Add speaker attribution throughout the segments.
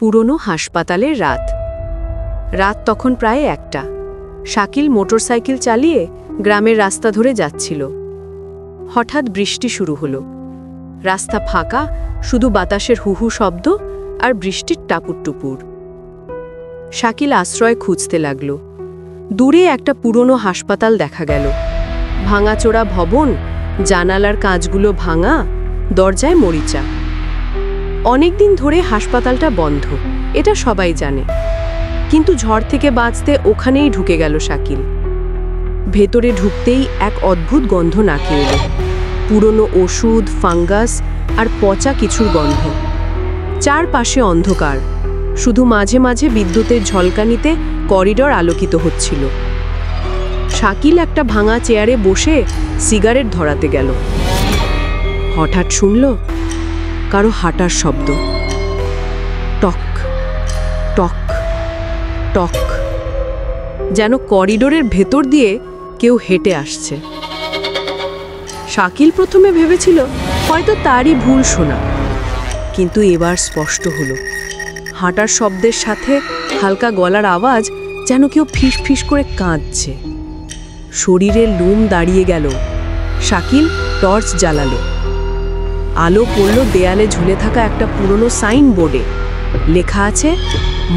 Speaker 1: পুরনো হাসপাতালের রাত। রাত তখন প্রায় 1টা। শাকিল মোটরসাইকেল চালিয়ে গ্রামের রাস্তা ধরে যাচ্ছিল। হঠাৎ বৃষ্টি শুরু হলো। রাস্তা ফাঁকা, শুধু বাতাসের হুহু শব্দ আর বৃষ্টির টাপুর টুপুর। শাকিল আশ্রয় খুঁজতে লাগল। দূরে একটা পুরনো হাসপাতাল দেখা গেল। ভাঙাচোরা ভবন, জানালার কাঁচগুলো ভাঙা, দরজায় মরিচা। অনেকদিন ধরে হাসপাতালটা বন্ধ, এটা সবাই জানে। কিন্তু ঝড় থেকে বাঁচতে ওখানেই ঢুকে গেল শাকিল। ভেতরে ঢুকতেই এক অদ্ভুত গন্ধ নাকে এলো। পুরনো ওষুধ, ফাঙ্গাস আর পচা কিছুর গন্ধ। চারপাশে অন্ধকার, শুধু মাঝে মাঝে বিদ্যুতের ঝলকানিতে করিডর আলোকিত হচ্ছিল। শাকিল একটা ভাঙা চেয়ারে বসে সিগারেট ধরাতে গেল। হঠাৎ শুনল কারো হাঁটার শব্দ। টক টক টক, যেন করিডোরের ভেতর দিয়ে কেউ হেঁটে আসছে। শাকিল প্রথমে ভেবেছিল হয়তো তারই ভুল শোনা, কিন্তু এবার স্পষ্ট হলো। হাঁটার শব্দের সাথে হালকা গলার আওয়াজ, যেন কেউ ফিস ফিস করে কাঁদছে। শরীরের লোম দাঁড়িয়ে গেল। শাকিল টর্চ জ্বালালো। আলো পড়ল দেয়ালে ঝুলে থাকা একটা পুরনো সাইনবোর্ডে। লেখা আছে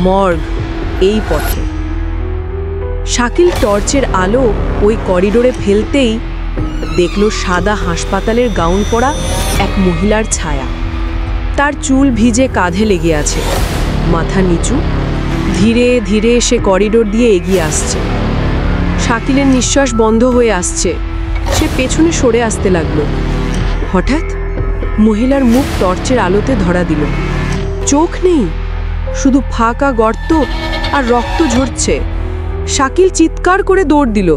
Speaker 1: মর্গ এই পথে। শাকিল টর্চের আলো ওই করিডোরে ফেলতেই দেখল সাদা হাসপাতালের গাউন পরা এক মহিলার ছায়া। তার চুল ভিজে কাঁধে লেগে আছে, মাথা নিচু। ধীরে ধীরে সে করিডোর দিয়ে এগিয়ে আসছে। শাকিলের নিঃশ্বাস বন্ধ হয়ে আসছে। সে পেছনে সরে আসতে লাগলো। হঠাৎ মহিলার মুখ টর্চের আলোতে ধরা দিল। চোখ নেই, শুধু ফাঁকা গর্ত আর রক্ত ঝরছে। শাকিল চিৎকার করে দৌড় দিল।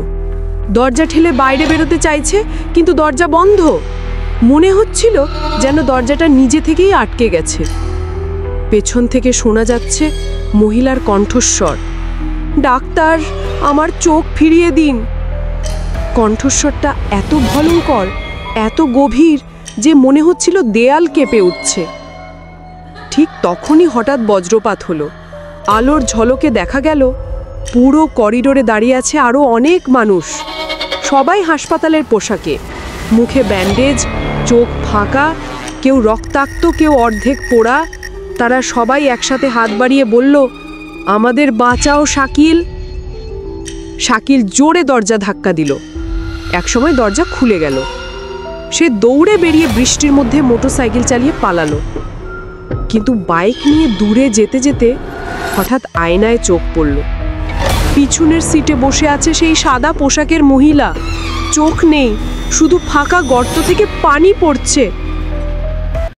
Speaker 1: দরজা ঠেলে বাইরে বেরোতে চাইছে, কিন্তু দরজা বন্ধ। মনে হচ্ছিল যেন দরজাটা নিজে থেকেই আটকে গেছে। পেছন থেকে শোনা যাচ্ছে মহিলার কণ্ঠস্বর, ডাক্তার, আমার চোখ ফিরিয়ে দিন। কণ্ঠস্বরটা এত ভয়ঙ্কর, এত গভীর যে মনে হচ্ছিল দেয়াল কেঁপে উঠছে। ঠিক তখনই হঠাৎ বজ্রপাত হলো। আলোর ঝলকে দেখা গেল পুরো করিডোরে দাঁড়িয়ে আছে আরও অনেক মানুষ। সবাই হাসপাতালের পোশাকে, মুখে ব্যান্ডেজ, চোখ ফাঁকা, কেউ রক্তাক্ত, কেউ অর্ধেক পোড়া। তারা সবাই একসাথে হাত বাড়িয়ে বলল, আমাদের বাঁচাও শাকিল। শাকিল জোরে দরজা ধাক্কা দিল। একসময় দরজা খুলে গেল। সে দৌড়ে বেরিয়ে বৃষ্টির মধ্যে মোটরসাইকেল চালিয়ে পালালো। কিন্তু বাইক নিয়ে দূরে যেতে যেতে হঠাৎ আয়নায় চোখ পড়ল। পিছনের সিটে বসে আছে সেই সাদা পোশাকের মহিলা। চোখ নেই, শুধু ফাঁকা গর্ত থেকে পানি পড়ছে।